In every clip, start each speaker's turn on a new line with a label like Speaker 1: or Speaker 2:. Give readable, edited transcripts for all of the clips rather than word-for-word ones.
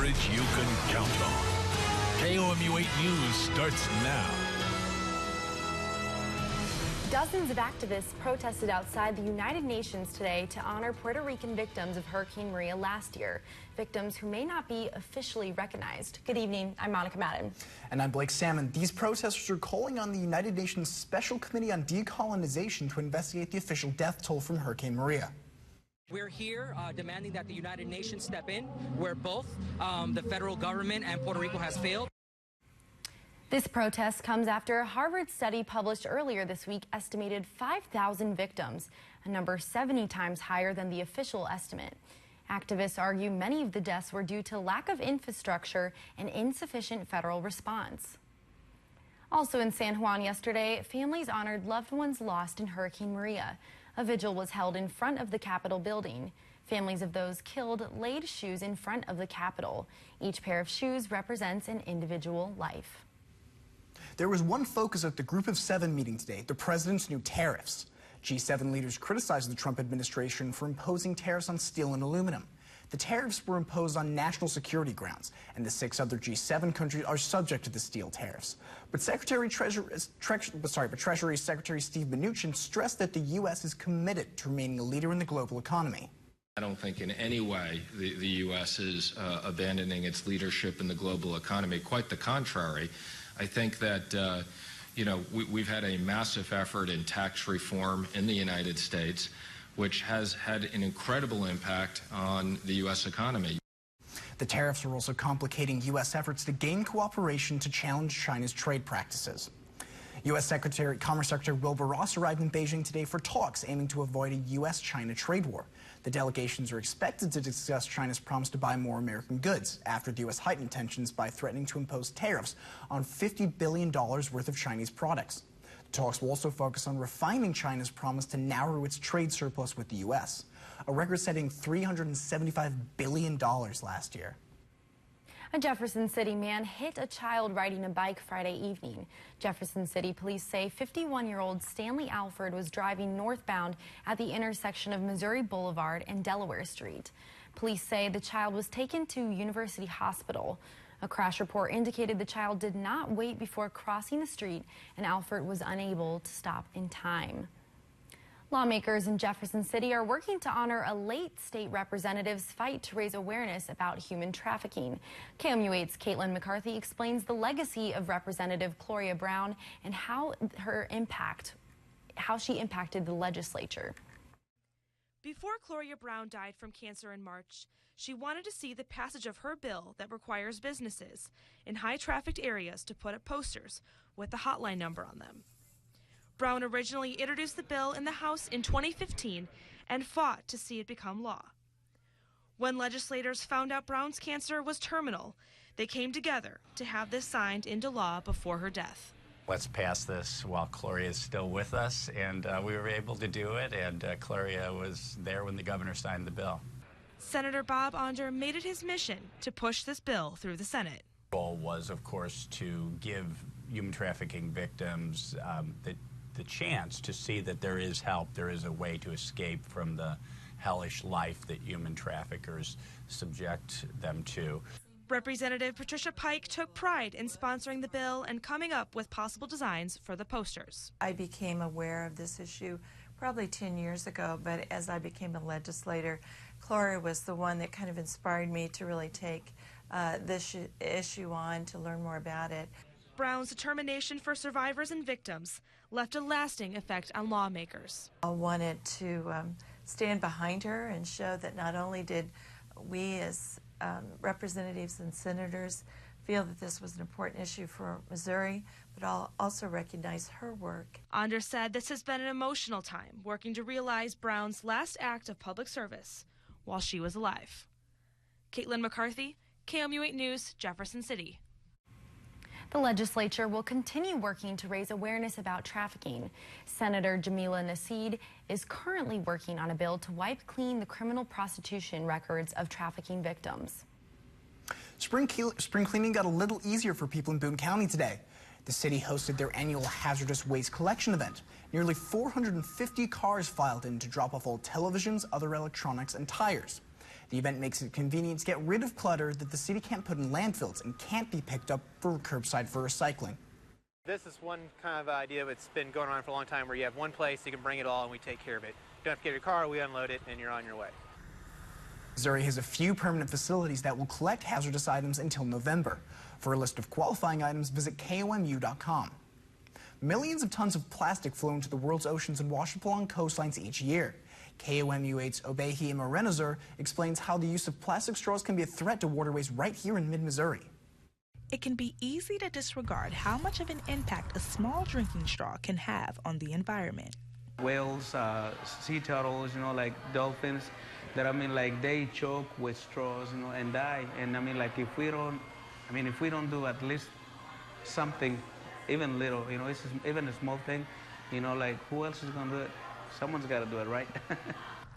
Speaker 1: coverage you can count on. KOMU 8 News starts now.
Speaker 2: Dozens of activists protested outside the United Nations today to honor Puerto Rican victims of Hurricane Maria last year, victims who may not be officially recognized. Good evening, I'm Monica Madden.
Speaker 3: And I'm Blake Salmon. These protesters are calling on the United Nations Special Committee on Decolonization to investigate the official death toll from Hurricane Maria.
Speaker 4: We're here demanding that the United Nations step in, where both the federal government and Puerto Rico has failed.
Speaker 2: This protest comes after a Harvard study published earlier this week estimated 5,000 victims, a number 70 times higher than the official estimate. Activists argue many of the deaths were due to lack of infrastructure and insufficient federal response. Also in San Juan yesterday, families honored loved ones lost in Hurricane Maria. A vigil was held in front of the Capitol building. Families of those killed laid shoes in front of the Capitol. Each pair of shoes represents an individual life.
Speaker 3: There was one focus at the Group of Seven meeting today, the president's new tariffs. G7 leaders criticized the Trump administration for imposing tariffs on steel and aluminum. The tariffs were imposed on national security grounds, and the 6 other G7 countries are subject to the steel tariffs. But Treasury Secretary Steve Mnuchin stressed that the U.S. is committed to remaining a leader in the global economy.
Speaker 5: I don't think in any way the U.S. is abandoning its leadership in the global economy. Quite the contrary. I think that, we've had a massive effort in tax reform in the United States, which has had an incredible impact on the U.S. economy.
Speaker 3: The tariffs are also complicating U.S. efforts to gain cooperation to challenge China's trade practices. U.S. Commerce Secretary Wilbur Ross arrived in Beijing today for talks aiming to avoid a U.S.-China trade war. The delegations are expected to discuss China's promise to buy more American goods after the U.S. heightened tensions by threatening to impose tariffs on $50 billion worth of Chinese products. The talks will also focus on refining China's promise to narrow its trade surplus with the U.S., a record-setting $375 billion last year.
Speaker 2: A Jefferson City man hit a child riding a bike Friday evening. Jefferson City police say 51-year-old Stanley Alford was driving northbound at the intersection of Missouri Boulevard and Delaware Street. Police say the child was taken to University Hospital. A crash report indicated the child did not wait before crossing the street, and Alford was unable to stop in time. Lawmakers in Jefferson City are working to honor a late state representative's fight to raise awareness about human trafficking. KOMU 8's Caitlin McCarthy explains the legacy of Representative Gloria Brown and how she impacted the legislature.
Speaker 6: Before Gloria Brown died from cancer in March, she wanted to see the passage of her bill that requires businesses in high-trafficked areas to put up posters with the hotline number on them. Brown originally introduced the bill in the House in 2015 and fought to see it become law. When legislators found out Brown's cancer was terminal, they came together to have this signed into law before her death.
Speaker 7: Let's pass this while Gloria is still with us, and we were able to do it, and Gloria was there when the governor signed the bill.
Speaker 6: Senator Bob Onder made it his mission to push this bill through the Senate.
Speaker 7: The goal was, of course, to give human trafficking victims the chance to see that there is help, there is a way to escape from the hellish life that human traffickers subject them to.
Speaker 6: Representative Patricia Pike took pride in sponsoring the bill and coming up with possible designs for the posters.
Speaker 8: I became aware of this issue probably 10 years ago, but as I became a legislator, Gloria was the one that kind of inspired me to really take this issue on, to learn more about it.
Speaker 6: Brown's determination for survivors and victims left a lasting effect on lawmakers.
Speaker 8: I wanted to stand behind her and show that not only did we as representatives and senators feel that this was an important issue for Missouri, but I'll also recognize her work.
Speaker 6: Onder said this has been an emotional time, working to realize Brown's last act of public service while she was alive. Caitlin McCarthy, KOMU 8 News, Jefferson City.
Speaker 2: The legislature will continue working to raise awareness about trafficking. Senator Jamila Nasid is currently working on a bill to wipe clean the criminal prostitution records of trafficking victims.
Speaker 3: Spring cleaning got a little easier for people in Boone County today. The city hosted their annual hazardous waste collection event. Nearly 450 cars filed in to drop off old televisions, other electronics, and tires. The event makes it convenient to get rid of clutter that the city can't put in landfills and can't be picked up for curbside for recycling.
Speaker 9: This is one kind of idea that's been going on for a long time where you have one place, you can bring it all and we take care of it. You don't have to get your car, we unload it, and you're on your way.
Speaker 3: Missouri has a few permanent facilities that will collect hazardous items until November. For a list of qualifying items, visit KOMU.com. Millions of tons of plastic flow into the world's oceans and wash up along coastlines each year. KOMU 8's Obehi Marenazor explains how the use of plastic straws can be a threat to waterways right here in mid-Missouri.
Speaker 10: It can be easy to disregard how much of an impact a small drinking straw can have on the environment.
Speaker 11: Whales, sea turtles, like dolphins, that they choke with straws, and die. And if we don't do at least something, even little, it's just, even a small thing, who else is gonna do it? Someone's got to do it, right?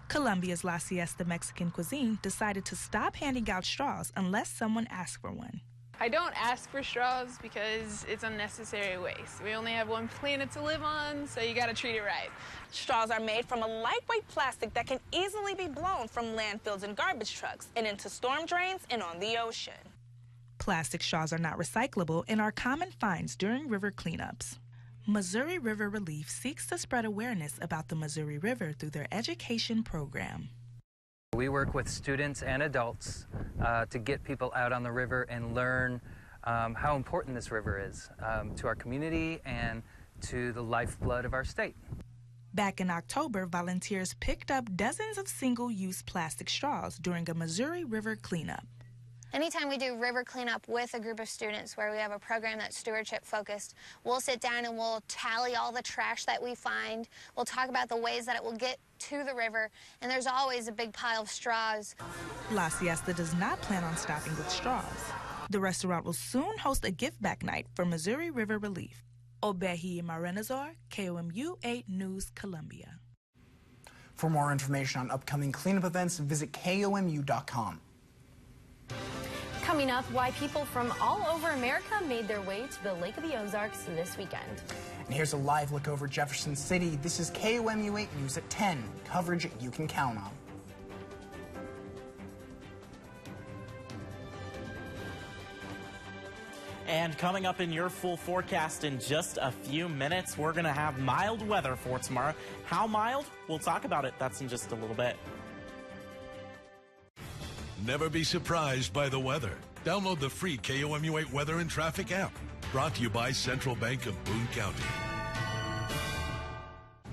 Speaker 10: Colombia's La Siesta Mexican cuisine decided to stop handing out straws unless someone asked for one.
Speaker 12: I don't ask for straws because it's unnecessary waste. We only have one planet to live on, so you gotta treat it right.
Speaker 13: Straws are made from a lightweight plastic that can easily be blown from landfills and garbage trucks and into storm drains and on the ocean.
Speaker 10: Plastic straws are not recyclable and are common finds during river cleanups. Missouri River Relief seeks to spread awareness about the Missouri River through their education program.
Speaker 14: We work with students and adults to get people out on the river and learn how important this river is to our community and to the lifeblood of our state.
Speaker 10: Back in October, volunteers picked up dozens of single-use plastic straws during a Missouri River cleanup.
Speaker 15: Anytime we do river cleanup with a group of students where we have a program that's stewardship focused, we'll sit down and we'll tally all the trash that we find. We'll talk about the ways that it will get to the river, and there's always a big pile of straws.
Speaker 10: La Siesta does not plan on stopping with straws. The restaurant will soon host a give-back night for Missouri River Relief. Obehi Marenazor, KOMU 8 News, Columbia.
Speaker 3: For more information on upcoming cleanup events, visit KOMU.com.
Speaker 2: Coming up, why people from all over America made their way to the Lake of the Ozarks this weekend.
Speaker 3: And here's a live look over Jefferson City. This is KOMU 8 News at 10. Coverage you can count on.
Speaker 16: And coming up in your full forecast in just a few minutes, we're going to have mild weather for tomorrow. How mild? We'll talk about it. That's in just a little bit.
Speaker 1: Never be surprised by the weather. Download the free KOMU 8 Weather and Traffic app. Brought to you by Central Bank of Boone County.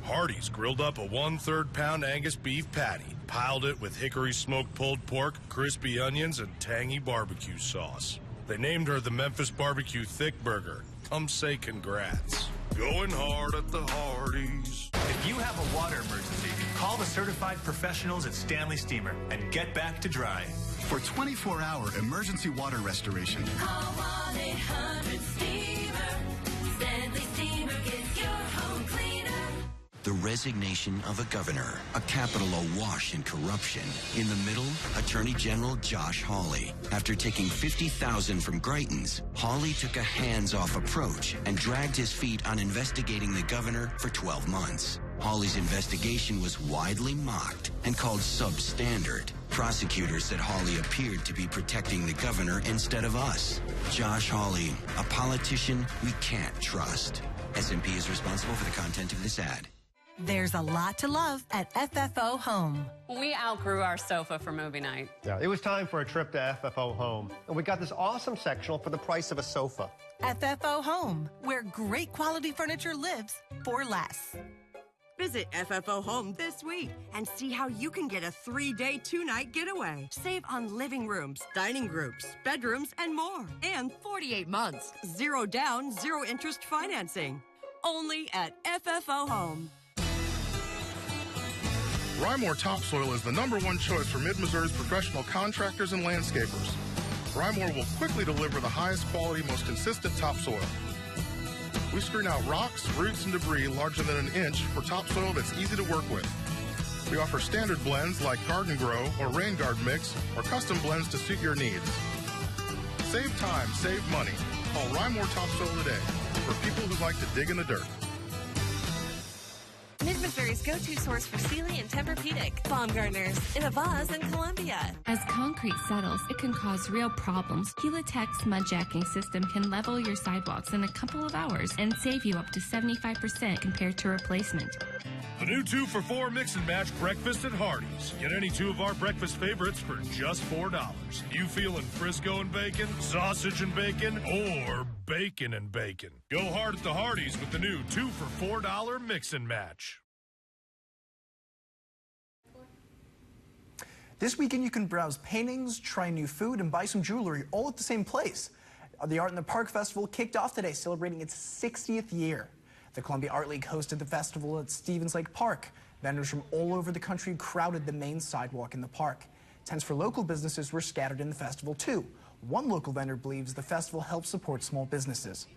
Speaker 1: Hardee's grilled up a 1/3 pound Angus beef patty, piled it with hickory smoked pulled pork, crispy onions, and tangy barbecue sauce. They named her the Memphis Barbecue Thick Burger. Come say congrats. Going hard at the Hardee's.
Speaker 17: If you have a water emergency, call the certified professionals at Stanley Steamer and get back to dry.
Speaker 18: For 24-hour emergency water restoration,
Speaker 19: call 1-800-STEAMER. Stanley Steamer gets your home cleaner.
Speaker 20: The resignation of a governor, a capital awash in corruption. In the middle, Attorney General Josh Hawley. After taking $50,000 from Greitens, Hawley took a hands-off approach and dragged his feet on investigating the governor for 12 months. Hawley's investigation was widely mocked and called substandard. Prosecutors said Hawley appeared to be protecting the governor instead of us. Josh Hawley, a politician we can't trust. SMP is responsible for the content of this ad.
Speaker 21: There's a lot to love at FFO Home.
Speaker 22: We outgrew our sofa for movie night.
Speaker 23: Yeah, it was time for a trip to FFO Home. And we got this awesome sectional for the price of a sofa.
Speaker 21: FFO Home, where great quality furniture lives for less.
Speaker 24: Visit FFO Home this week and see how you can get a 3-day, 2-night getaway. Save on living rooms, dining groups, bedrooms, and more. And 48 months, 0 down, 0 interest financing. Only at FFO Home.
Speaker 25: Rymore Topsoil is the #1 choice for Mid-Missouri's professional contractors and landscapers. Rymore will quickly deliver the highest quality, most consistent topsoil. We screen out rocks, roots, and debris larger than 1 inch for topsoil that's easy to work with. We offer standard blends like Garden Grow or Rain Guard Mix, or custom blends to suit your needs. Save time, save money. Call Rymore Topsoil today for people who like to dig in the dirt.
Speaker 4: Mid-Missouri's go-to source for Sealy and Tempur-Pedic. Baumgartner's in a vase in Columbia.
Speaker 5: As concrete settles, it can cause real problems. Helitech's mud jacking system can level your sidewalks in a couple of hours and save you up to 75% compared to replacement.
Speaker 1: The new 2 for $4 mix and match breakfast at Hardee's. Get any 2 of our breakfast favorites for just $4. You feeling Frisco and bacon, sausage and bacon, or bacon and bacon? Go hard at the Hardee's with the new 2 for $4 mix and match.
Speaker 3: This weekend you can browse paintings, try new food, and buy some jewelry all at the same place. The Art in the Park Festival kicked off today, celebrating its 60th year. The Columbia Art League hosted the festival at Stevens Lake Park. Vendors from all over the country crowded the main sidewalk in the park. Tents for local businesses were scattered in the festival too. One local vendor believes the festival helps support small businesses.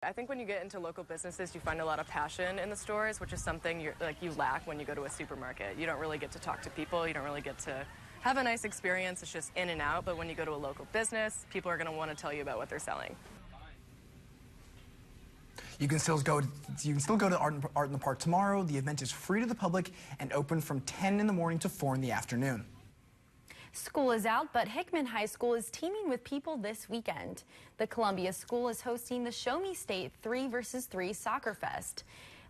Speaker 6: I think when you get into local businesses, you find a lot of passion in the stores, which is something you lack when you go to a supermarket. You don't really get to talk to people. You don't really get to have a nice experience. It's just in and out. But when you go to a local business, people are going to want to tell you about what they're selling.
Speaker 3: You can still go to Art in the Park tomorrow. The event is free to the public and open from 10 in the morning to 4 in the afternoon.
Speaker 2: School is out, but Hickman High School is teaming with people this weekend. The Columbia School is hosting the Show Me State 3 vs. 3 Soccer Fest.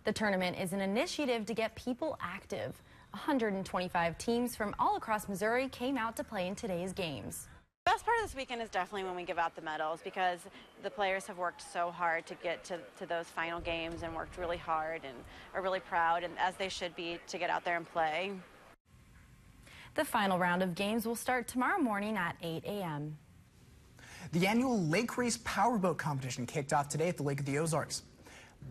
Speaker 2: The tournament is an initiative to get people active. 125 teams from all across Missouri came out to play in today's games.
Speaker 7: The best part of this weekend is definitely when we give out the medals, because the players have worked so hard to get to those final games and worked really hard and are really proud, and as they should be, to get out there and play.
Speaker 2: The final round of games will start tomorrow morning at 8 a.m.
Speaker 3: The annual Lake Race Powerboat Competition kicked off today at the Lake of the Ozarks.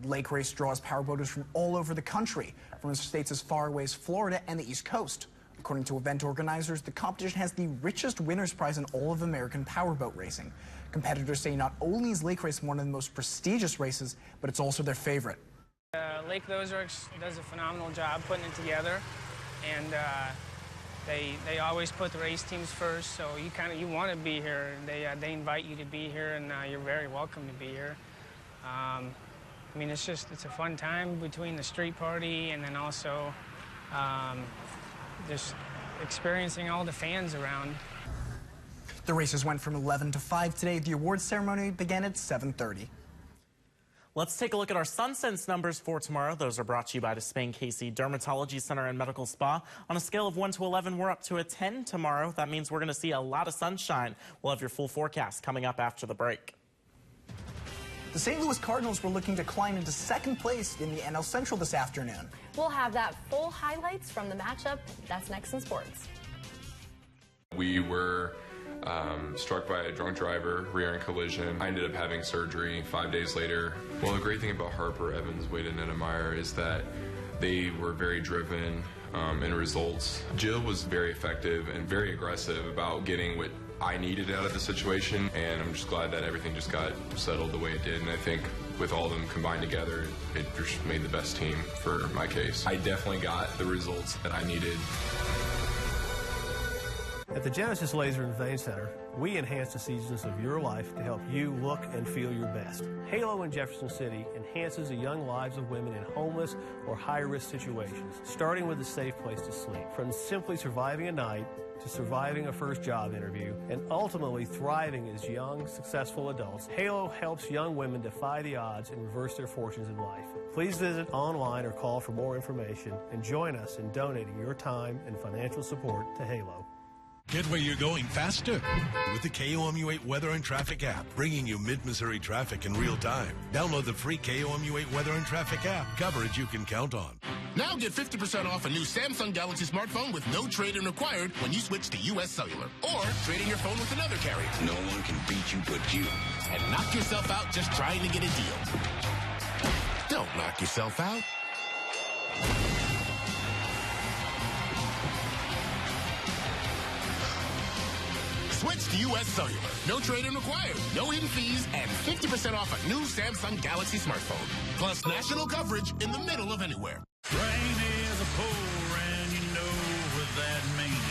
Speaker 3: Lake Race draws powerboaters from all over the country, from states as far away as Florida and the East Coast. According to event organizers, the competition has the richest winner's prize in all of American powerboat racing. Competitors say not only is Lake Race one of the most prestigious races, but it's also their favorite.
Speaker 8: Lake of the Ozarks does a phenomenal job putting it together, and they always put the race teams first, so you want to be here. They invite you to be here, and you're very welcome to be here. I mean, it's a fun time between the street party and then also just experiencing all the fans around.
Speaker 3: The races went from 11 to 5 today. The awards ceremony began at 7:30.
Speaker 16: Let's take a look at our SunSense numbers for tomorrow. Those are brought to you by the Spain Casey Dermatology Center and Medical Spa. On a scale of 1 to 11, we're up to a 10 tomorrow. That means we're going to see a lot of sunshine. We'll have your full forecast coming up after the break.
Speaker 3: The St. Louis Cardinals were looking to climb into second place in the NL Central this afternoon.
Speaker 2: We'll have that full highlights from the matchup. That's next in sports.
Speaker 26: We were struck by a drunk driver, rear-end collision. I ended up having surgery 5 days later. Well, the great thing about Harper, Evans, Wade, and Nettemeyer is that they were very driven in results. Jill was very effective and very aggressive about getting what I needed out of the situation, and I'm just glad that everything just got settled the way it did. And I think with all of them combined together, it just made the best team for my case. I definitely got the results that I needed.
Speaker 23: At the Genesis Laser and Vein Center, we enhance the seasons of your life to help you look and feel your best. Halo in Jefferson City enhances the young lives of women in homeless or high-risk situations, starting with a safe place to sleep. From simply surviving a night to surviving a first job interview and ultimately thriving as young, successful adults, Halo helps young women defy the odds and reverse their fortunes in life. Please visit online or call for more information and join us in donating your time and financial support to Halo.
Speaker 27: Get where you're going faster with the KOMU8 Weather and Traffic app, bringing you mid-Missouri traffic in real time. Download the free KOMU8 Weather and Traffic app. Coverage you can count on.
Speaker 28: Now get 50% off a new Samsung Galaxy smartphone with no trade-in required when you switch to U.S. Cellular. Or trade in your phone with another carrier.
Speaker 20: No one can beat you but you.
Speaker 28: And knock yourself out just trying to get a deal. Don't knock yourself out. Switch to U.S. Cellular. No trade-in required, no hidden fees, and 50% off a new Samsung Galaxy smartphone. Plus national coverage in the middle of anywhere.
Speaker 29: Rain is a pour, and you know what that means.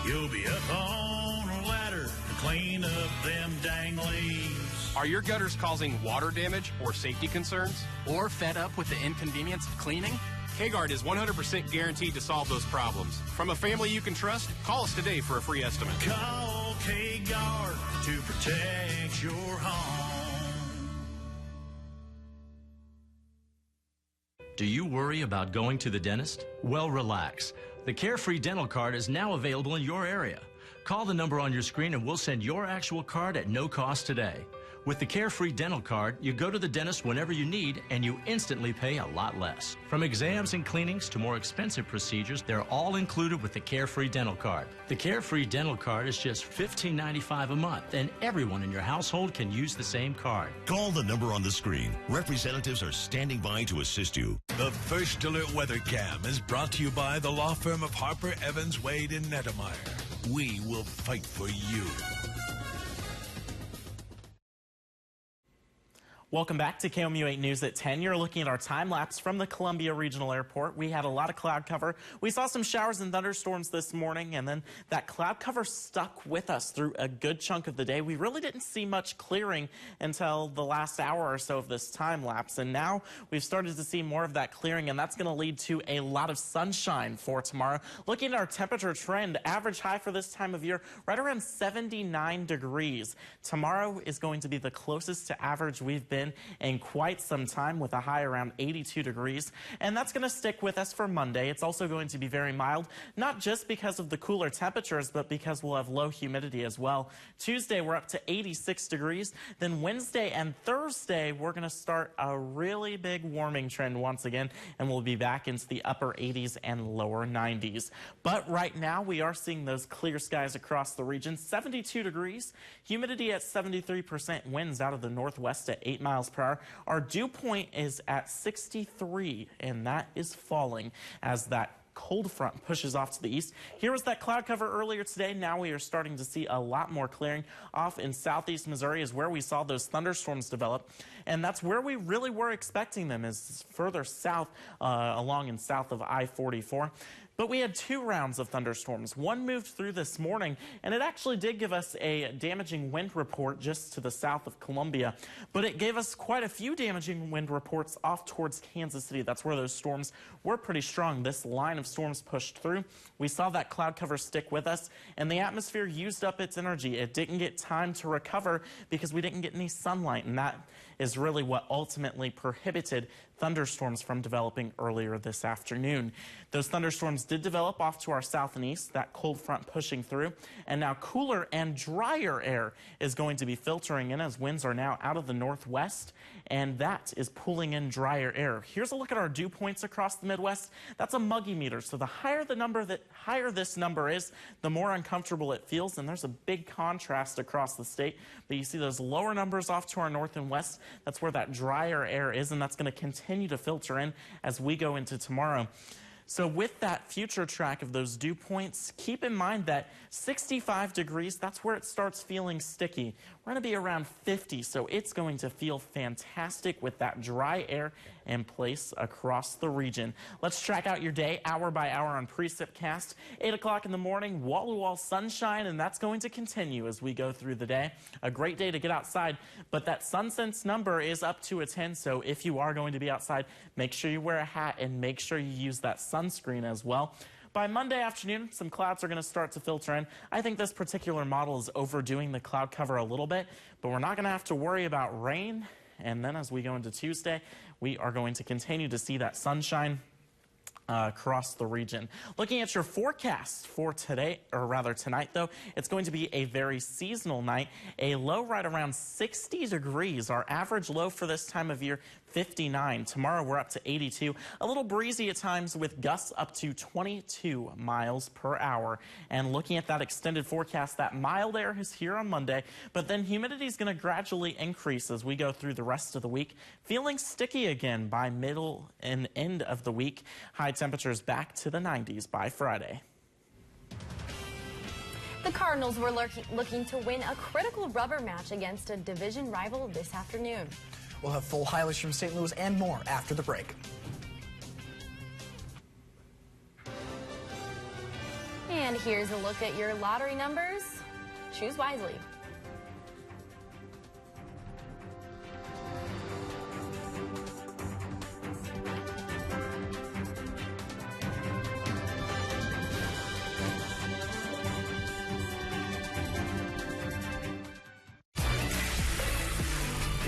Speaker 29: You'll be up on a ladder to clean up them dang leaves.
Speaker 9: Are your gutters causing water damage or safety concerns? Or fed up with the inconvenience of cleaning? K-Guard is 100% guaranteed to solve those problems. From a family you can trust, call us today for a free estimate.
Speaker 29: Call K-Guard to protect your home.
Speaker 10: Do you worry about going to the dentist? Well, relax. The Carefree Dental Card is now available in your area. Call the number on your screen and we'll send your actual card at no cost today. With the Carefree Dental Card, you go to the dentist whenever you need and you instantly pay a lot less. From exams and cleanings to more expensive procedures, they're all included with the Carefree Dental Card. The Carefree Dental Card is just $15.95 a month and everyone in your household can use the same card.
Speaker 27: Call the number on the screen. Representatives are standing by to assist you. The First Alert Weather Cam is brought to you by the law firm of Harper, Evans, Wade, and Nettemeyer. We will fight for you.
Speaker 16: Welcome back to KOMU8 News at 10. You're looking at our time lapse from the Columbia Regional Airport. We had a lot of cloud cover. We saw some showers and thunderstorms this morning, and then that cloud cover stuck with us through a good chunk of the day. We really didn't see much clearing until the last hour or so of this time lapse, and now we've started to see more of that clearing, and that's going to lead to a lot of sunshine for tomorrow. Looking at our temperature trend, average high for this time of year, right around 79 degrees. Tomorrow is going to be the closest to average we've been in quite some time, with a high around 82 degrees, and that's going to stick with us for Monday. It's also going to be very mild, not just because of the cooler temperatures, but because we'll have low humidity as well. Tuesday, we're up to 86 degrees. Then Wednesday and Thursday, we're going to start a really big warming trend once again, and we'll be back into the upper 80s and lower 90s. But right now, we are seeing those clear skies across the region. 72 degrees, humidity at 73%, winds out of the northwest at 8 miles per hour. Our dew point is at 63, and that is falling as that cold front pushes off to the east. Here was that cloud cover earlier today. Now we are starting to see a lot more clearing. Off in southeast Missouri is where we saw those thunderstorms develop, and that's where we really were expecting them, is further south along and south of I-44. But we had 2 rounds of thunderstorms. One moved through this morning, and it actually did give us a damaging wind report just to the south of Columbia. But it gave us quite a few damaging wind reports off towards Kansas City. That's where those storms were pretty strong. This line of storms pushed through. We saw that cloud cover stick with us, and the atmosphere used up its energy. It didn't get time to recover because we didn't get any sunlight, and that is really what ultimately prohibited thunderstorms from developing earlier this afternoon. Those thunderstorms did develop off to our south and east, that cold front pushing through, and now cooler and drier air is going to be filtering in as winds are now out of the northwest, and that is pulling in drier air. Here's a look at our dew points across the Midwest. That's a muggy meter, so the higher this number is, the more uncomfortable it feels, and there's a big contrast across the state. But you see those lower numbers off to our north and west. That's where that drier air is, and that's going to continue to filter in as we go into tomorrow. So with that future track of those dew points, keep in mind that 65 degrees, that's where it starts feeling sticky. We're going to be around 50, so it's going to feel fantastic with that dry air in place across the region. Let's track out your day hour by hour on Precipcast. 8 o'clock in the morning, wall-to-wall sunshine, and that's going to continue as we go through the day. A great day to get outside, but that SunSense number is up to a 10, so if you are going to be outside, make sure you wear a hat and make sure you use that sunscreen as well. By Monday afternoon, some clouds are going to start to filter in. I think this particular model is overdoing the cloud cover a little bit, but we're not going to have to worry about rain. And then as we go into Tuesday, we are going to continue to see that sunshine across the region. Looking at your forecast for today, or rather tonight though, it's going to be a very seasonal night. A low right around 60 degrees. Our average low for this time of year, 59. Tomorrow we're up to 82. A little breezy at times with gusts up to 22 miles per hour. And looking at that extended forecast, that mild air is here on Monday, but then humidity is going to gradually increase as we go through the rest of the week. Feeling sticky again by middle and end of the week. High temperatures back to the 90s by Friday.
Speaker 2: The Cardinals were looking to win a critical rubber match against a division rival this afternoon.
Speaker 3: We'll have full highlights from St. Louis and more after the break.
Speaker 2: And here's a look at your lottery numbers. Choose wisely.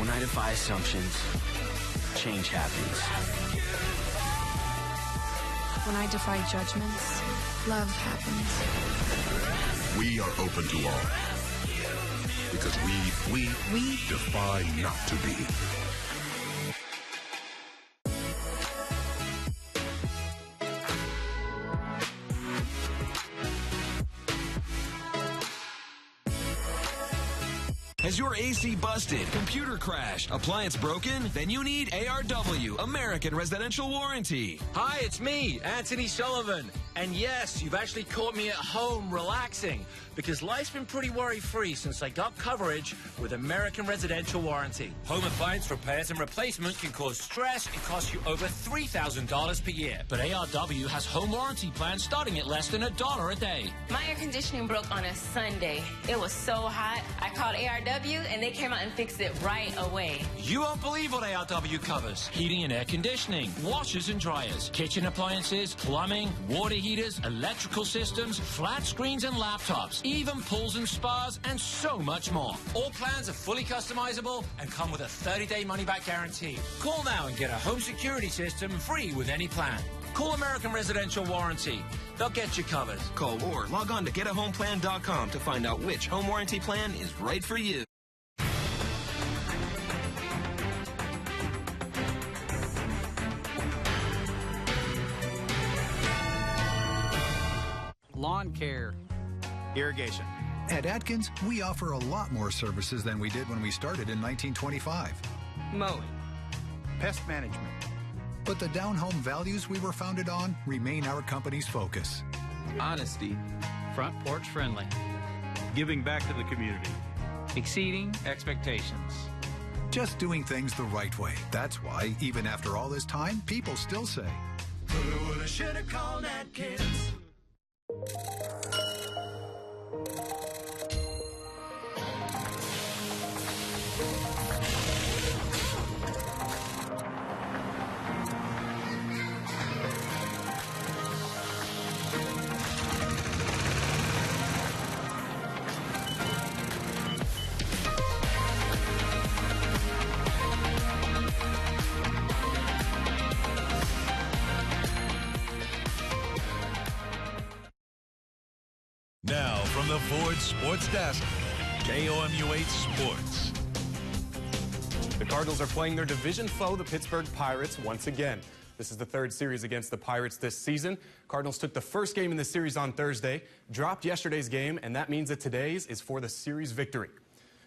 Speaker 11: When I defy assumptions, change happens.
Speaker 12: When I defy judgments, love happens.
Speaker 28: We are open to all. Because we defy not to be.
Speaker 13: Has your AC busted, computer crashed, appliance broken? Then you need ARW, American Residential Warranty.
Speaker 14: Hi, it's me, Anthony Sullivan. And yes, you've actually caught me at home relaxing because life's been pretty worry-free since I got coverage with American Residential Warranty. Home appliance repairs and replacement can cause stress and cost you over $3,000 per year. But ARW has home warranty plans starting at less than $1 a day.
Speaker 15: My air conditioning broke on a Sunday. It was so hot, I called ARW and they came out and fixed it right away.
Speaker 14: You won't believe what ARW covers. Heating and air conditioning, washers and dryers, kitchen appliances, plumbing, water heaters, electrical systems, flat screens and laptops, even pools and spas, and so much more. All plans are fully customizable and come with a 30-day money-back guarantee. Call now and get a home security system free with any plan. Call American Residential Warranty. They'll get you covered.
Speaker 13: Call or log on to getahomeplan.com to find out which home warranty plan is right for you.
Speaker 17: Lawn care, irrigation.
Speaker 18: At Atkins, we offer a lot more services than we did when we started in 1925.
Speaker 17: Mowing, pest management.
Speaker 18: But the down-home values we were founded on remain our company's focus.
Speaker 17: Honesty, front porch friendly.
Speaker 29: Giving back to the community.
Speaker 17: Exceeding expectations.
Speaker 18: Just doing things the right way. That's why, even after all this time, people still say,
Speaker 29: Woulda, shoulda called Atkins.
Speaker 27: Now from the Ford Sports Desk, KOMU8 Sports.
Speaker 19: The Cardinals are playing their division foe, the Pittsburgh Pirates, once again. This is the third series against the Pirates this season. Cardinals took the first game in the series on Thursday, dropped yesterday's game, and that means that today's is for the series victory.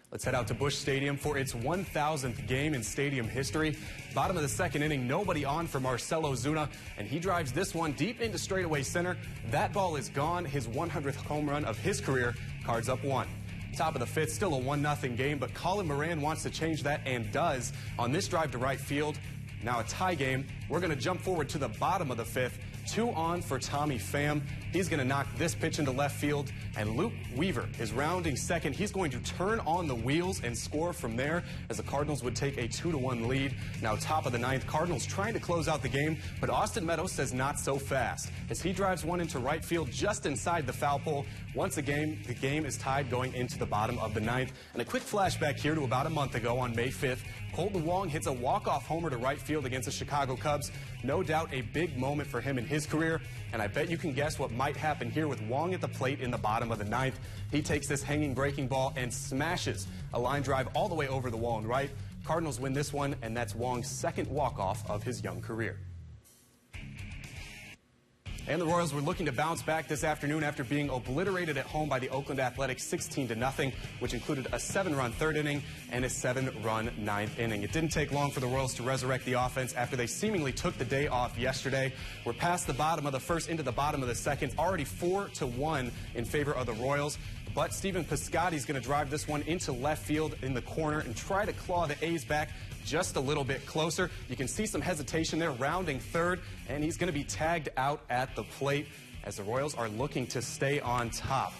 Speaker 19: Let's head out to Busch Stadium for its 1,000th game in stadium history. Bottom of the second inning, nobody on for Marcell Ozuna, and he drives this one deep into straightaway center. That ball is gone, his 100th home run of his career. Cards up 1. Top of the fifth, still a 1-0 game, but Colin Moran wants to change that and does on this drive to right field. Now a tie game. We're going to jump forward to the bottom of the fifth. 2 on for Tommy Pham. He's going to knock this pitch into left field, and Luke Weaver is rounding second. He's going to turn on the wheels and score from there as the Cardinals would take a 2-1 lead. Now top of the ninth, Cardinals trying to close out the game, but Austin Meadows says not so fast as he drives one into right field just inside the foul pole. Once again, the game is tied going into the bottom of the ninth. And a quick flashback here to about a month ago on May 5th. Colton Wong hits a walk-off homer to right field against the Chicago Cubs. No doubt a big moment for him in his career, and I bet you can guess what might happen here with Wong at the plate in the bottom of the ninth. He takes this hanging breaking ball and smashes a line drive all the way over the wall and right. Cardinals win this one, and that's Wong's second walk-off of his young career. And the Royals were looking to bounce back this afternoon after being obliterated at home by the Oakland Athletics 16-0, which included a 7-run third inning and a 7-run ninth inning. It didn't take long for the Royals to resurrect the offense after they seemingly took the day off yesterday. We're past the bottom of the first into the bottom of the second, already 4-1 in favor of the Royals. But Stephen Piscotty's going to drive this one into left field in the corner and try to claw the A's back just a little bit closer. You can see some hesitation there, rounding third, and he's going to be tagged out at the plate as the Royals are looking to stay on top.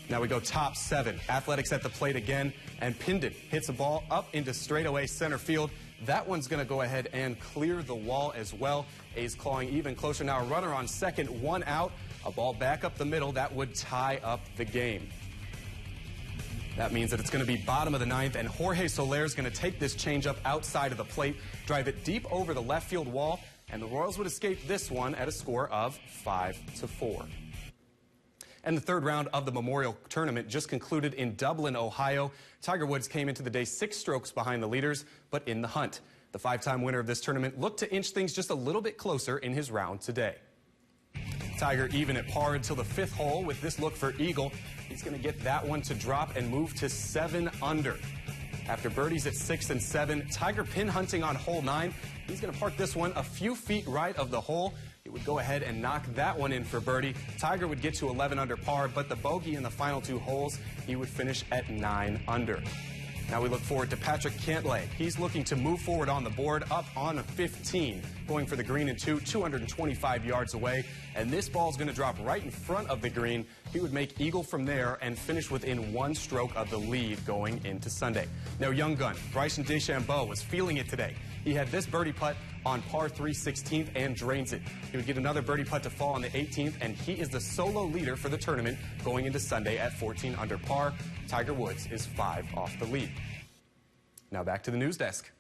Speaker 19: Now we go top 7. Athletics at the plate again, and Pindon hits a ball up into straightaway center field. That one's going to go ahead and clear the wall as well. A's clawing even closer now. A runner on second, 1 out. A ball back up the middle. That would tie up the game. That means that it's going to be bottom of the ninth, and Jorge Soler is going to take this changeup outside of the plate, drive it deep over the left field wall, and the Royals would escape this one at a score of 5-4. And the third round of the Memorial Tournament just concluded in Dublin, Ohio. Tiger Woods came into the day 6 strokes behind the leaders, but in the hunt. The 5-time winner of this tournament looked to inch things just a little bit closer in his round today. Tiger even at par until the 5th hole with this look for eagle. He's going to get that one to drop and move to 7 under. After birdies at 6 and 7, Tiger pin hunting on hole 9. He's going to park this one a few feet right of the hole. He would go ahead and knock that one in for birdie. Tiger would get to 11 under par, but the bogey in the final 2 holes, he would finish at 9 under. Now we look forward to Patrick Cantlay. He's looking to move forward on the board, up on 15, going for the green in 2, 225 yards away. And this ball's going to drop right in front of the green. He would make eagle from there and finish within 1 stroke of the lead going into Sunday. Now, young gun Bryson DeChambeau was feeling it today. He had this birdie putt on par 3 16th and drains it. He would get another birdie putt to fall on the 18th, and he is the solo leader for the tournament going into Sunday at 14 under par. Tiger Woods is 5 off the lead. Now back to the news desk.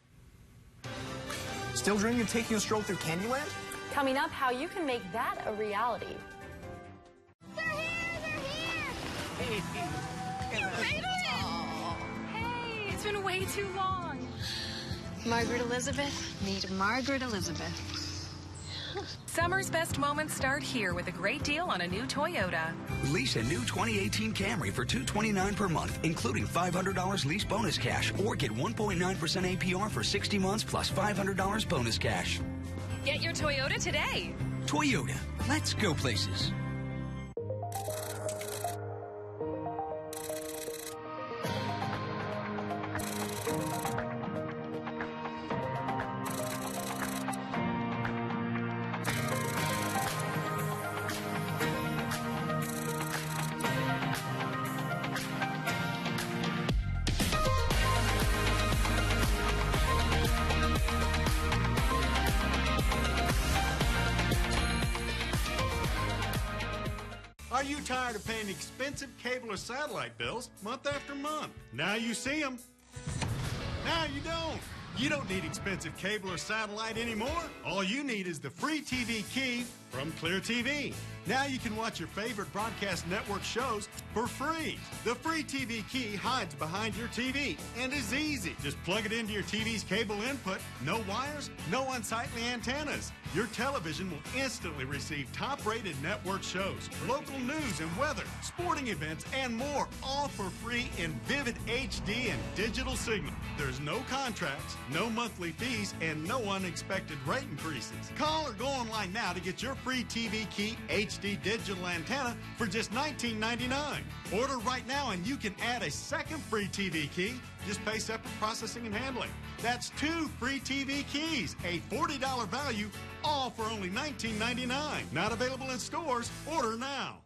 Speaker 3: Still dreaming of taking a stroll through Candyland?
Speaker 2: Coming up, how you can make that a reality.
Speaker 1: They're here! Hey, you made it! Hey, it's been way too long.
Speaker 12: Margaret Elizabeth, meet Margaret Elizabeth.
Speaker 4: Summer's best moments start here with a great deal on a new Toyota.
Speaker 5: Lease a new 2018 Camry for $229 per month, including $500 lease bonus cash, or get 1.9% APR for 60 months plus $500 bonus cash.
Speaker 4: Get your Toyota today.
Speaker 5: Toyota, let's go places.
Speaker 29: Are you tired of paying expensive cable or satellite bills month after month? Now you see them. Now you don't. You don't need expensive cable or satellite anymore. All you need is the free TV key from Clear TV. Now you can watch your favorite broadcast network shows for free. The free TV key hides behind your TV and is easy. Just plug it into your TV's cable input. No wires, no unsightly antennas. Your television will instantly receive top-rated network shows, local news and weather, sporting events, and more, all for free in vivid HD and digital signal. There's no contracts, no monthly fees, and no unexpected rate increases. Call or go online now to get your free TV key HD digital antenna for just $19.99. Order right now and you can add a second free TV key. Just pay separate processing and handling. That's 2 free TV keys, a $40 value, all for only $19.99. Not available in stores. Order now.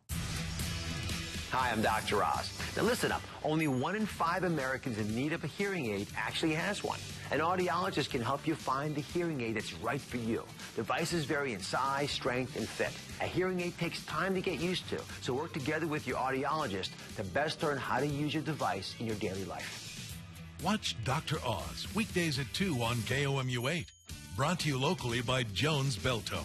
Speaker 6: Hi, I'm Dr. Oz. Now listen up. Only 1 in 5 Americans in need of a hearing aid actually has one. An audiologist can help you find the hearing aid that's right for you. Devices vary in size, strength, and fit. A hearing aid takes time to get used to, so work together with your audiologist to best learn how to use your device in your daily life.
Speaker 27: Watch Dr. Oz weekdays at 2 on KOMU 8. Brought to you locally by Jones Beltone.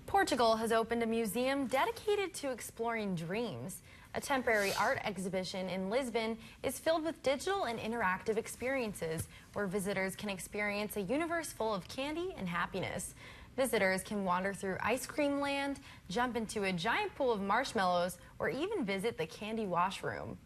Speaker 2: Portugal has opened a museum dedicated to exploring dreams. A temporary art exhibition in Lisbon is filled with digital and interactive experiences where visitors can experience a universe full of candy and happiness. Visitors can wander through ice cream land, jump into a giant pool of marshmallows, or even visit the candy washroom.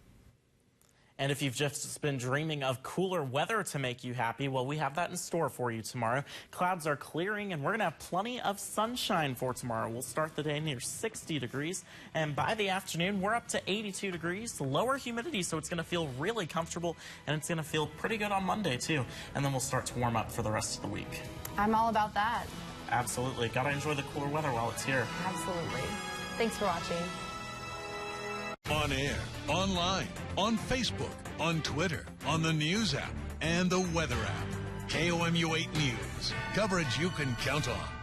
Speaker 16: And if you've just been dreaming of cooler weather to make you happy, well, we have that in store for you tomorrow. Clouds are clearing, and we're going to have plenty of sunshine for tomorrow. We'll start the day near 60 degrees, and by the afternoon, we're up to 82 degrees, lower humidity, so it's going to feel really comfortable, and it's going to feel pretty good on Monday, too. And then we'll start to warm up for the rest of the week.
Speaker 2: I'm all about that.
Speaker 16: Absolutely. Got to enjoy the cooler weather while it's here.
Speaker 2: Absolutely. Thanks for watching.
Speaker 27: On air, online, on Facebook, on Twitter, on the News app, and the Weather app. KOMU 8 News. Coverage you can count on.